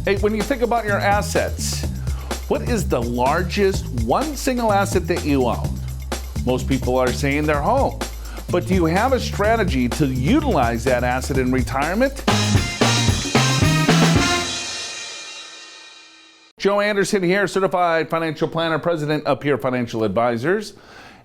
Hey, when you think about your assets, what is the largest one single asset that you own? Most people are saying their home. But do you have a strategy to utilize that asset in retirement? Joe Anderson here, certified financial planner, president of Peer Financial Advisors.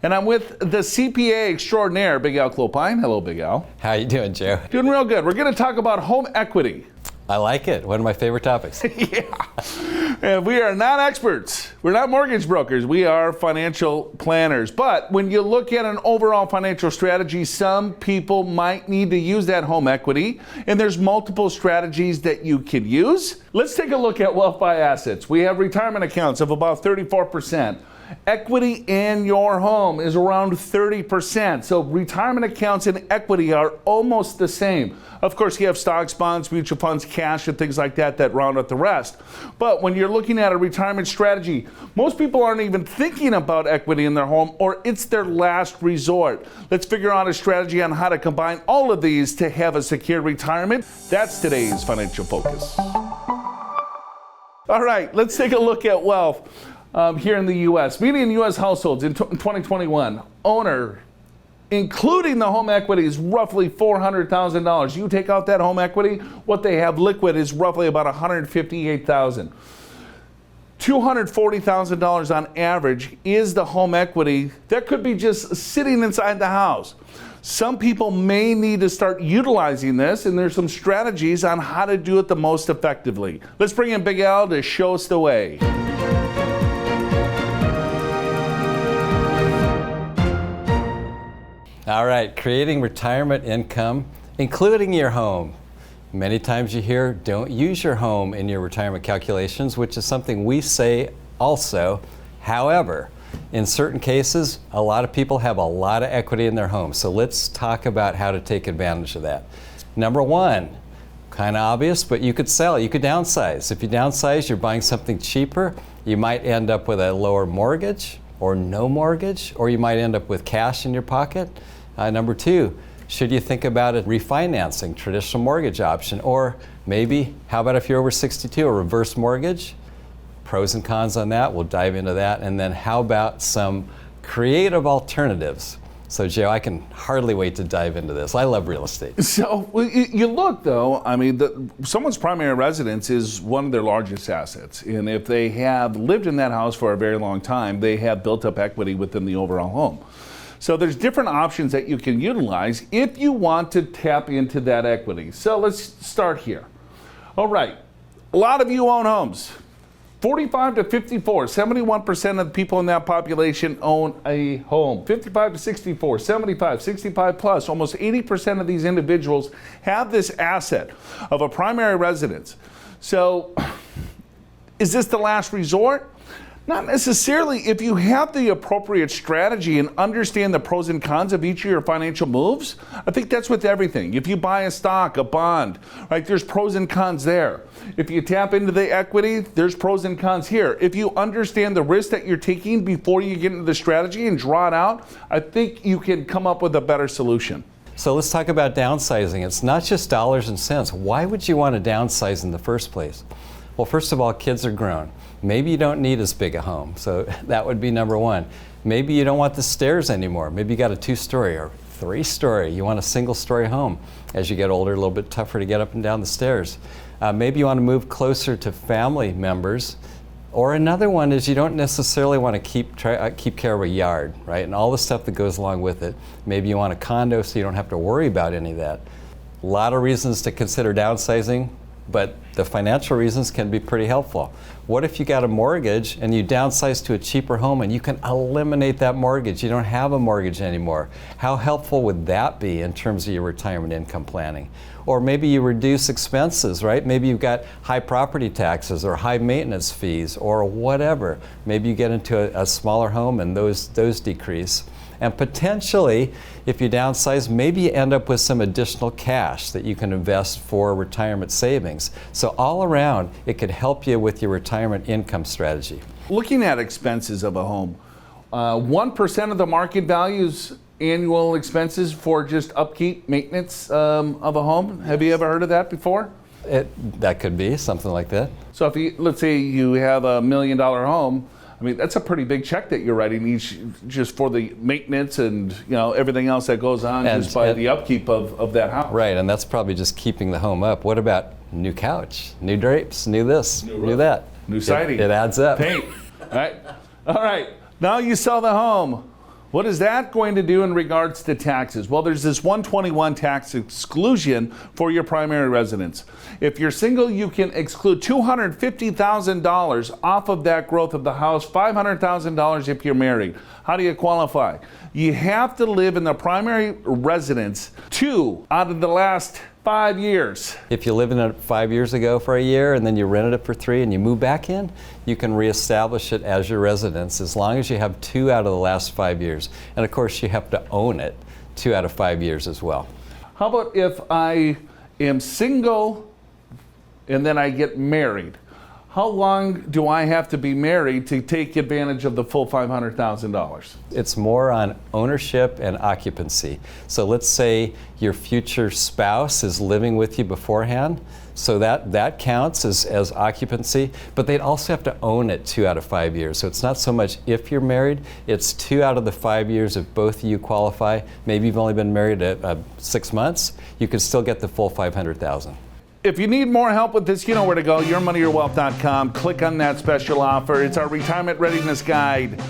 And I'm with the CPA extraordinaire, Big Al Clopine. Hello, Big Al. How you doing, Joe? Doing real good. We're going to talk about home equity. I like it. One of my favorite topics. Yeah. We are not experts. We're not mortgage brokers. We are financial planners. But when you look at an overall financial strategy, some people might need to use that home equity. And there's multiple strategies that you can use. Let's take a look at wealth by assets. We have retirement accounts of about 34%. Equity in your home is around 30%. So retirement accounts and equity are almost the same. Of course, you have stocks, bonds, mutual funds, cash, and things like that that round out the rest. But when you're looking at a retirement strategy, most people aren't even thinking about equity in their home, or it's their last resort. Let's figure out a strategy on how to combine all of these to have a secure retirement. That's today's Financial Focus. All right, let's take a look at wealth. Here in the U.S. Median U.S. households in 2021, owner, including the home equity, is roughly $400,000. You take out that home equity, what they have liquid is roughly about $158,000. $240,000 on average is the home equity that could be just sitting inside the house. Some people may need to start utilizing this, and there's some strategies on how to do it the most effectively. Let's bring in Big Al to show us the way. All right, creating retirement income, including your home. Many times you hear, don't use your home in your retirement calculations, which is something we say also. However, in certain cases, a lot of people have a lot of equity in their home. So let's talk about how to take advantage of that. Number one, kind of obvious, but you could sell, you could downsize. If you downsize, you're buying something cheaper. You might end up with a lower mortgage or no mortgage, or you might end up with cash in your pocket. Number two, should you think about a refinancing, traditional mortgage option, or maybe, how about if you're over 62, a reverse mortgage? Pros and cons on that, we'll dive into that. And then how about some creative alternatives? So Joe, I can hardly wait to dive into this. I love real estate. So you look though, I mean, someone's primary residence is one of their largest assets. And if they have lived in that house for a very long time, they have built up equity within the overall home. So there's different options that you can utilize if you want to tap into that equity. So let's start here. All right, a lot of you own homes. 45 to 54, 71% of the people in that population own a home. 55 to 64, 75, 65 plus, almost 80% of these individuals have this asset of a primary residence. So is this the last resort? Not necessarily. If you have the appropriate strategy and understand the pros and cons of each of your financial moves, I think that's with everything. If you buy a stock, a bond, right, there's pros and cons there. If you tap into the equity, there's pros and cons here. If you understand the risk that you're taking before you get into the strategy and draw it out, I think you can come up with a better solution. So let's talk about downsizing. It's not just dollars and cents. Why would you want to downsize in the first place? Well, first of all, kids are grown. Maybe you don't need as big a home, so that would be number one. Maybe you don't want the stairs anymore. Maybe you got a 2-story or 3-story. You want a single-story home. As you get older, a little bit tougher to get up and down the stairs. Maybe you want to move closer to family members. Or another one is you don't necessarily want to keep care of a yard, right? And all the stuff that goes along with it. Maybe you want a condo so you don't have to worry about any of that. A lot of reasons to consider downsizing, but the financial reasons can be pretty helpful. What if you got a mortgage and you downsize to a cheaper home and you can eliminate that mortgage? You don't have a mortgage anymore. How helpful would that be in terms of your retirement income planning? Or maybe you reduce expenses, right? Maybe you've got high property taxes or high maintenance fees or whatever. Maybe you get into a smaller home and those decrease. And potentially, if you downsize, maybe you end up with some additional cash that you can invest for retirement savings. So all around, it could help you with your retirement income strategy. Looking at expenses of a home, 1% of the market values annual expenses for just upkeep, maintenance of a home. Have you ever heard of that before? That could be something like that. So if you, let's say you have $1 million home, I mean, that's a pretty big check that you're writing each just for the maintenance and everything else that goes on just by the upkeep of that house. Right, and that's probably just keeping the home up. What about new couch, new drapes, new this, new that? New siding. It adds up. Paint. Right? All right. Now you sell the home. What is that going to do in regards to taxes? Well, there's this 121 tax exclusion for your primary residence. If you're single, you can exclude $250,000 off of that growth of the house, $500,000 if you're married. How do you qualify? You have to live in the primary residence 2 out of the last 5 years. If you lived in it 5 years ago for a year and then you rented it for 3 and you move back in, you can reestablish it as your residence as long as you have 2 out of the last 5 years. And of course, you have to own it 2 out of 5 years as well. How about if I am single and then I get married? How long do I have to be married to take advantage of the full $500,000? It's more on ownership and occupancy. So let's say your future spouse is living with you beforehand, so that counts as occupancy, but they'd also have to own it 2 out of 5 years. So it's not so much if you're married, it's 2 out of the 5 years if both of you qualify. Maybe you've only been married 6 months, you could still get the full $500,000. If you need more help with this, you know where to go, yourmoneyyourwealth.com. Click on that special offer. It's our retirement readiness guide.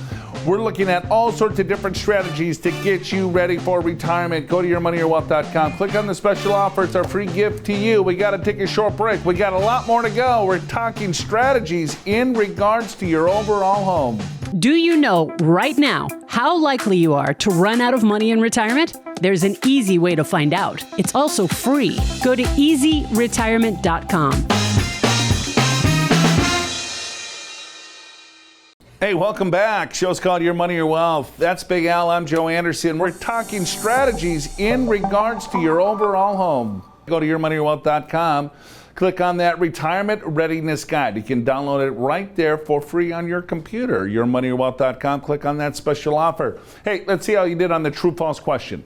We're looking at all sorts of different strategies to get you ready for retirement. Go to yourmoneyyourwealth.com. Click on the special offer. It's our free gift to you. We got to take a short break. We got a lot more to go. We're talking strategies in regards to your overall home. Do you know right now how likely you are to run out of money in retirement? There's an easy way to find out. It's also free. Go to easyretirement.com. Hey, welcome back. Show's called Your Money, Your Wealth. That's Big Al. I'm Joe Anderson. We're talking strategies in regards to your overall home. Go to yourmoneyyourwealth.com. Click on that retirement readiness guide. You can download it right there for free on your computer. Yourmoneyyourwealth.com. Click on that special offer. Hey, let's see how you did on the true-false question.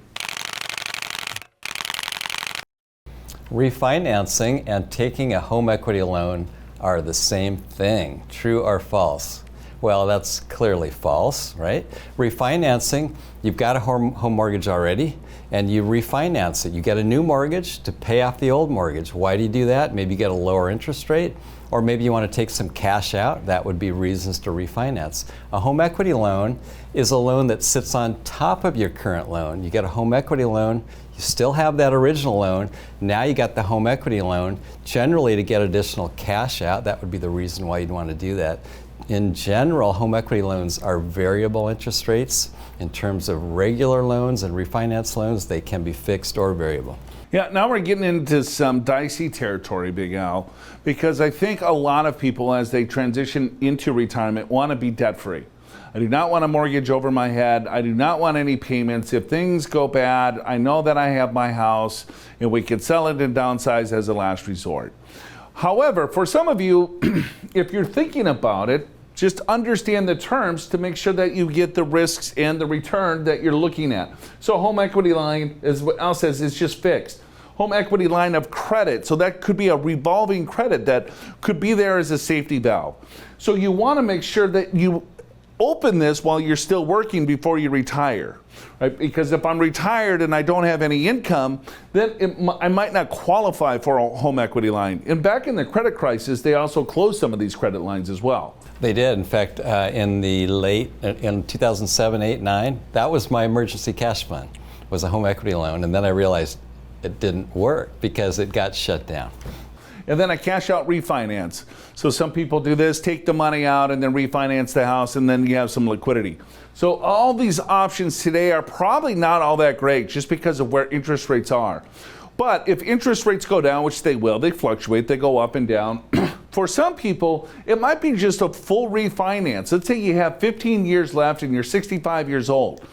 Refinancing and taking a home equity loan are the same thing. True or false? Well, that's clearly false, right? Refinancing, you've got a home mortgage already, and you refinance it. You get a new mortgage to pay off the old mortgage. Why do you do that? Maybe you get a lower interest rate, or maybe you want to take some cash out. That would be reasons to refinance. A home equity loan is a loan that sits on top of your current loan. You get a home equity loan, you still have that original loan. Now you got the home equity loan. Generally, to get additional cash out, that would be the reason why you'd want to do that. In general, home equity loans are variable interest rates. In terms of regular loans and refinance loans, they can be fixed or variable. Yeah, now we're getting into some dicey territory, Big Al, because I think a lot of people, as they transition into retirement, want to be debt-free. I do not want a mortgage over my head. I do not want any payments. If things go bad, I know that I have my house and we can sell it and downsize as a last resort. However, for some of you, if you're thinking about it, just understand the terms to make sure that you get the risks and the return that you're looking at. So home equity line, as what Al says, is just fixed. Home equity line of credit, so that could be a revolving credit that could be there as a safety valve. So you want to make sure that you open this while you're still working before you retire, right? Because if I'm retired and I don't have any income, then I might not qualify for a home equity line. And back in the credit crisis, they also closed some of these credit lines as well. They did. In fact, in 2007, 8, 9, that was my emergency cash fund, was a home equity loan. And then I realized it didn't work because it got shut down. And then a cash out refinance. So some people do this, take the money out and then refinance the house, and then you have some liquidity. So all these options today are probably not all that great just because of where interest rates are. But if interest rates go down, which they will, they fluctuate, they go up and down. For some people, it might be just a full refinance. Let's say you have 15 years left and you're 65 years old.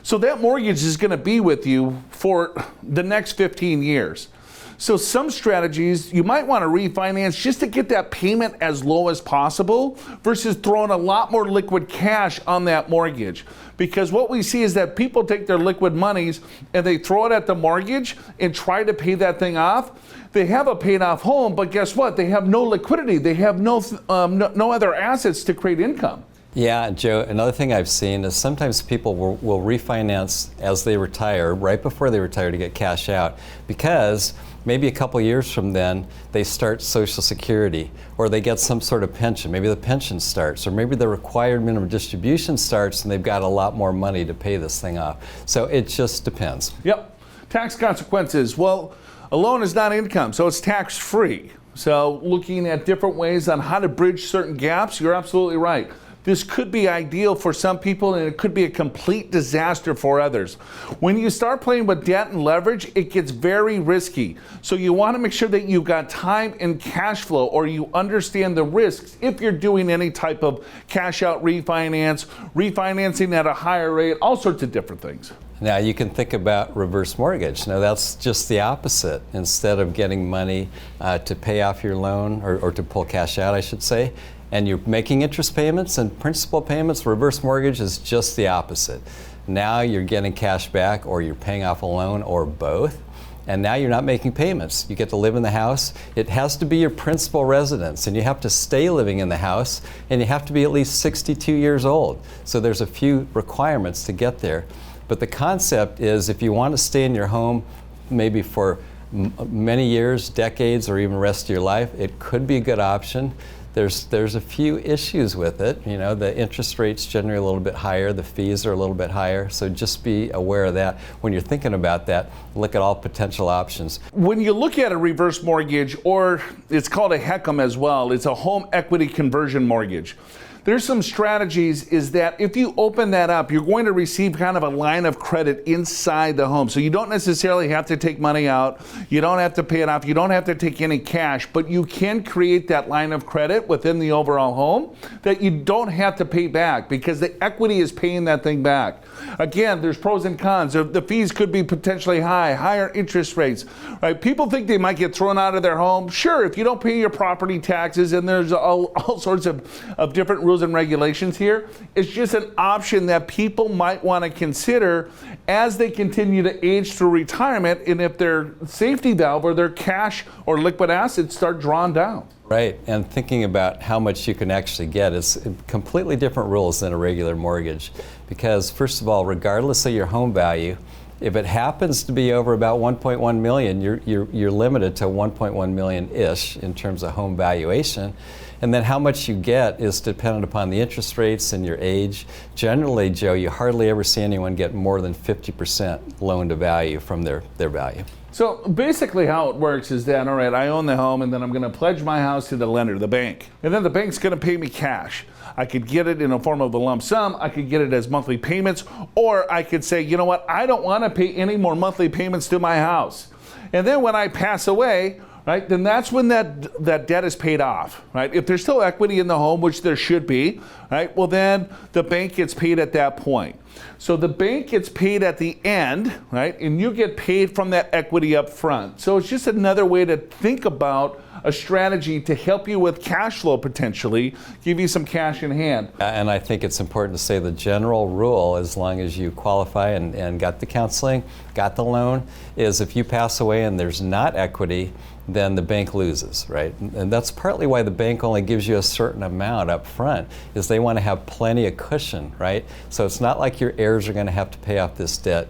So that mortgage is going to be with you for the next 15 years. So some strategies, you might want to refinance just to get that payment as low as possible versus throwing a lot more liquid cash on that mortgage. Because what we see is that people take their liquid monies and they throw it at the mortgage and try to pay that thing off. They have a paid off home, but guess what? They have no liquidity. They have no other assets to create income. Yeah, Joe, another thing I've seen is sometimes people will refinance as they retire, right before they retire, to get cash out, because maybe a couple years from then they start Social Security, or they get some sort of pension. Maybe the pension starts, or maybe the required minimum distribution starts and they've got a lot more money to pay this thing off. So it just depends. Yep. Tax consequences. Well, a loan is not income, so it's tax-free. So looking at different ways on how to bridge certain gaps, you're absolutely right. This could be ideal for some people, and it could be a complete disaster for others. When you start playing with debt and leverage, it gets very risky. So you want to make sure that you've got time and cash flow, or you understand the risks if you're doing any type of cash out refinance, refinancing at a higher rate, all sorts of different things. Now you can think about reverse mortgage. Now that's just the opposite. Instead of getting money to pay off your loan, or to pull cash out, I should say, and you're making interest payments and principal payments, reverse mortgage is just the opposite. Now you're getting cash back, or you're paying off a loan, or both, and now you're not making payments. You get to live in the house. It has to be your principal residence, and you have to stay living in the house, and you have to be at least 62 years old. So there's a few requirements to get there. But the concept is, if you want to stay in your home maybe for many years, decades, or even the rest of your life, it could be a good option. There's a few issues with it. You know, the interest rate's generally a little bit higher, the fees are a little bit higher, so just be aware of that. When you're thinking about that, look at all potential options. When you look at a reverse mortgage, or it's called a HECM as well, it's a home equity conversion mortgage. There's some strategies is that if you open that up, you're going to receive kind of a line of credit inside the home. So you don't necessarily have to take money out. You don't have to pay it off. You don't have to take any cash, but you can create that line of credit within the overall home that you don't have to pay back, because the equity is paying that thing back. Again, there's pros and cons. The fees could be potentially higher interest rates, right? People think they might get thrown out of their home. Sure, if you don't pay your property taxes, and there's all sorts of different rules and regulations here. It's just an option that people might want to consider as they continue to age through retirement, and if their safety valve or their cash or liquid assets start drawn down. Right, and thinking about how much you can actually get is completely different rules than a regular mortgage. Because first of all, regardless of your home value, if it happens to be over about 1.1 million, you're limited to 1.1 million-ish in terms of home valuation. And then how much you get is dependent upon the interest rates and your age. Generally, Joe, you hardly ever see anyone get more than 50% loan to value from their value. So basically how it works is that, all right, I own the home, and then I'm going to pledge my house to the lender, the bank. And then the bank's going to pay me cash. I could get it in a form of a lump sum. I could get it as monthly payments, or I could say, you know what, I don't want to pay any more monthly payments to my house. And then when I pass away, right, then that's when that debt is paid off, right? If there's still equity in the home, which there should be, right, well then the bank gets paid at that point. So the bank gets paid at the end, right, and you get paid from that equity up front. So it's just another way to think about a strategy to help you with cash flow, potentially, give you some cash in hand. And I think it's important to say the general rule, as long as you qualify and got the counseling, got the loan, is if you pass away and there's not equity, then the bank loses, right? And that's partly why the bank only gives you a certain amount up front, is they want to have plenty of cushion, right? So it's not like your heirs are going to have to pay off this debt.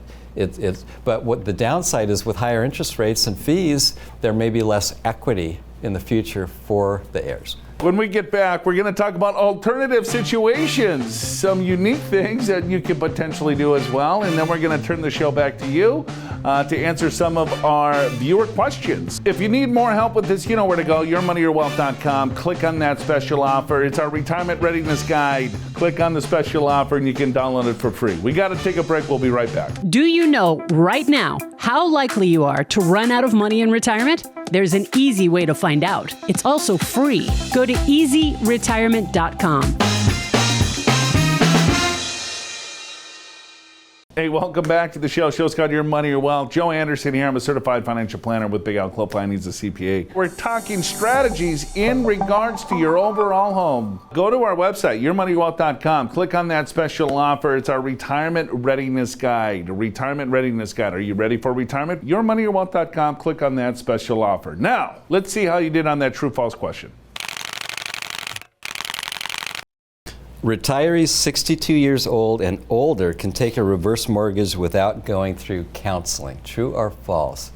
But what the downside is, with higher interest rates and fees, there may be less equity in the future for the heirs. When we get back, we're going to talk about alternative situations, some unique things that you could potentially do as well, and then we're going to turn the show back to you to answer some of our viewer questions. If you need more help with this, you know where to go, yourmoneyyourwealth.com. Click on that special offer. It's our retirement readiness guide. Click on the special offer and you can download it for free. We got to take a break. We'll be right back. Do you know right now how likely you are to run out of money in retirement? There's an easy way to find out. It's also free. Go to easyretirement.com. Hey, welcome back to the show. Show's called Your Money, Your Wealth. Joe Anderson here. I'm a certified financial planner with Big Al Clopine. He's a CPA. We're talking strategies in regards to your overall home. Go to our website, yourmoneyyourwealth.com. Click on that special offer. It's our retirement readiness guide. Retirement readiness guide. Are you ready for retirement? Yourmoneyyourwealth.com. Click on that special offer. Now, let's see how you did on that true-false question. Retirees 62 years old and older can take a reverse mortgage without going through counseling. True or false?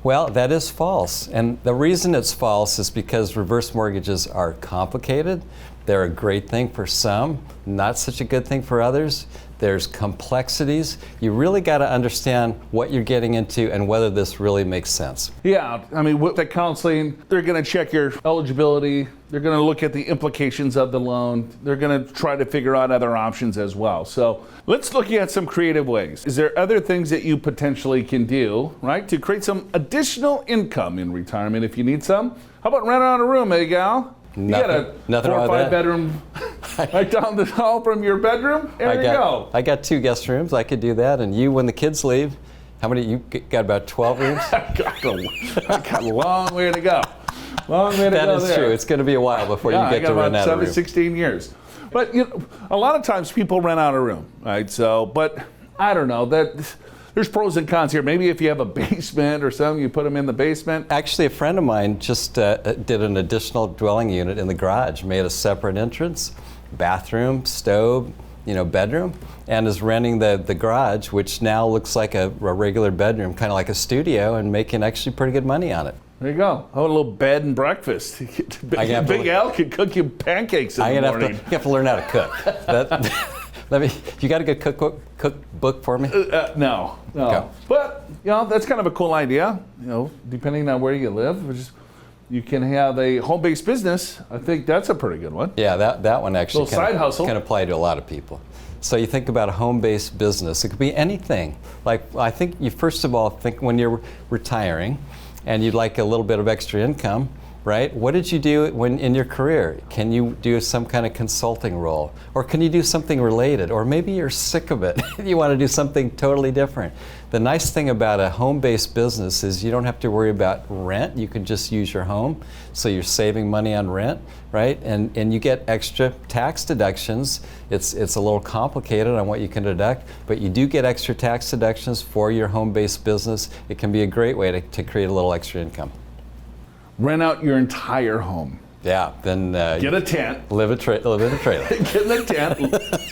Well, that is false. And the reason it's false is because reverse mortgages are complicated. They're a great thing for some, not such a good thing for others. There's complexities. You really got to understand what you're getting into and whether this really makes sense. Yeah, I mean, with the counseling, they're going to check your eligibility. They're going to look at the implications of the loan. They're going to try to figure out other options as well. So let's look at some creative ways. Is there other things that you potentially can do, right, to create some additional income in retirement if you need some? How about renting out a room, eh, Gal? You got a 4 or 5 bedroom right down the hall from your bedroom? There you go. I got 2 guest rooms. I could do that. And you, when the kids leave, how many? You got about 12 rooms? I got a long way to go. Long way to that go is there. true. It's going to be a while before you get to rent out a room. 16 years. But you know, a lot of times people rent out a room, right? So, but I don't know that. There's pros and cons here. Maybe if you have a basement or something, you put them in the basement. Actually, a friend of mine just did an additional dwelling unit in the garage, made a separate entrance, bathroom, stove, bedroom, and is renting the garage, which now looks like a regular bedroom, kind of like a studio, and making actually pretty good money on it. There you go. Oh, a little bed and breakfast. Big Al can cook you pancakes in the morning. You have to learn how to cook. You got a good cookbook for me? No. Okay. But that's kind of a cool idea. Depending on where you live, you can have a home-based business. I think that's a pretty good one. Yeah, that one actually side hustle can apply to a lot of people. So you think about a home-based business. It could be anything. Like I think you first of all think when you're retiring, and you'd like a little bit of extra income. Right? What did you do in your career? Can you do some kind of consulting role? Or can you do something related? Or maybe you're sick of it. You want to do something totally different. The nice thing about a home-based business is you don't have to worry about rent. You can just use your home. So you're saving money on rent, right? And you get extra tax deductions. It's a little complicated on what you can deduct, but you do get extra tax deductions for your home-based business. It can be a great way to create a little extra income. Rent out your entire home. Yeah, then get a tent. Live in a trailer. Get in the tent,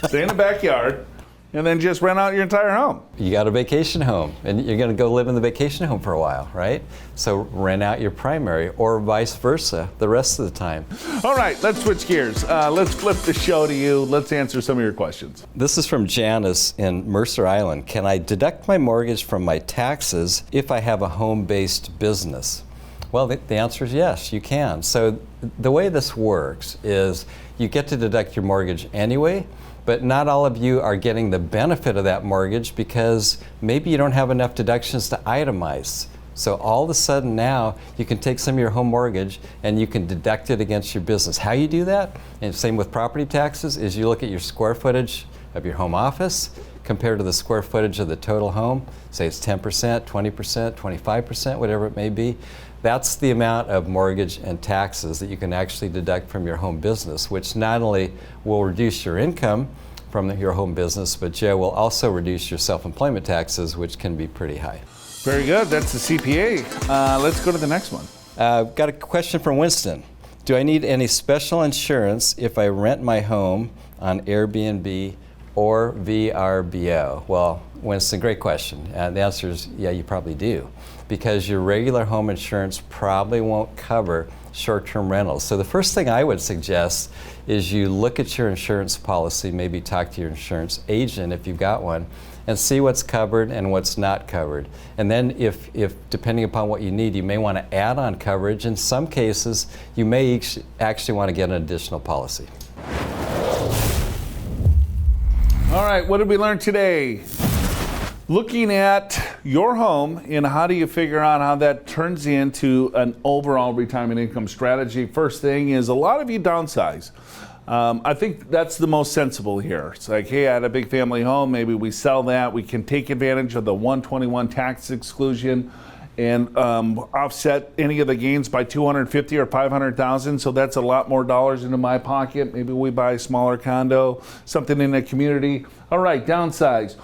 stay in the backyard, and then just rent out your entire home. You got a vacation home, and you're going to go live in the vacation home for a while, right? So rent out your primary, or vice versa, the rest of the time. All right, let's switch gears. Let's flip the show to you. Let's answer some of your questions. This is from Janice in Mercer Island. Can I deduct my mortgage from my taxes if I have a home-based business? Well, the answer is yes, you can. So the way this works is you get to deduct your mortgage anyway, but not all of you are getting the benefit of that mortgage because maybe you don't have enough deductions to itemize. So all of a sudden now you can take some of your home mortgage and you can deduct it against your business. How you do that, and same with property taxes, is you look at your square footage of your home office compared to the square footage of the total home. Say it's 10%, 20%, 25%, whatever it may be. That's the amount of mortgage and taxes that you can actually deduct from your home business, which not only will reduce your income from your home business, but Joe, will also reduce your self-employment taxes, which can be pretty high. Very good. That's the CPA. Let's go to the next one. Got a question from Winston. Do I need any special insurance if I rent my home on Airbnb or VRBO? Well, Winston, great question. The answer is yeah, you probably do, because your regular home insurance probably won't cover short-term rentals. So the first thing I would suggest is you look at your insurance policy, maybe talk to your insurance agent if you've got one, and see what's covered and what's not covered. And then if depending upon what you need, you may want to add on coverage. In some cases, you may actually want to get an additional policy. All right, what did we learn today? Looking at your home and how do you figure out how that turns into an overall retirement income strategy. First thing is a lot of you downsize. I think that's the most sensible here. It's like, hey, I had a big family home. Maybe we sell that. We can take advantage of the 121 tax exclusion and offset any of the gains by 250 or 500,000. So that's a lot more dollars into my pocket. Maybe we buy a smaller condo, something in the community. All right, downsize.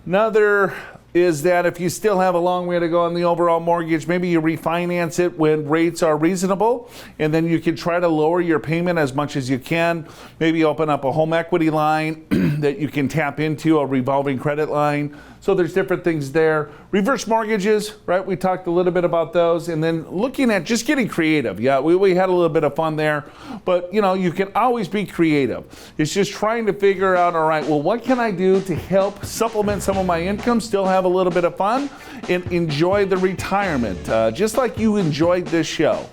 Another is that if you still have a long way to go on the overall mortgage, maybe you refinance it when rates are reasonable, and then you can try to lower your payment as much as you can. Maybe open up a home equity line that you can tap into, a revolving credit line. So there's different things there. Reverse mortgages, right? We talked a little bit about those. And then looking at just getting creative. Yeah, we had a little bit of fun there. But, you know, you can always be creative. It's just trying to figure out, all right, well, what can I do to help supplement some of my income, still have a little bit of fun, and enjoy the retirement, just like you enjoyed this show.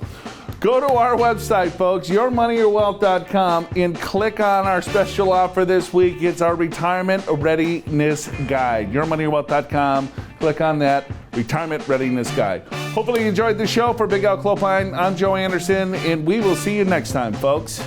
Go to our website, folks, yourmoneyyourwealth.com, and click on our special offer this week. It's our Retirement Readiness Guide. Yourmoneyyourwealth.com. Click on that Retirement Readiness Guide. Hopefully you enjoyed the show. For Big Al Clopine, I'm Joe Anderson, and we will see you next time, folks.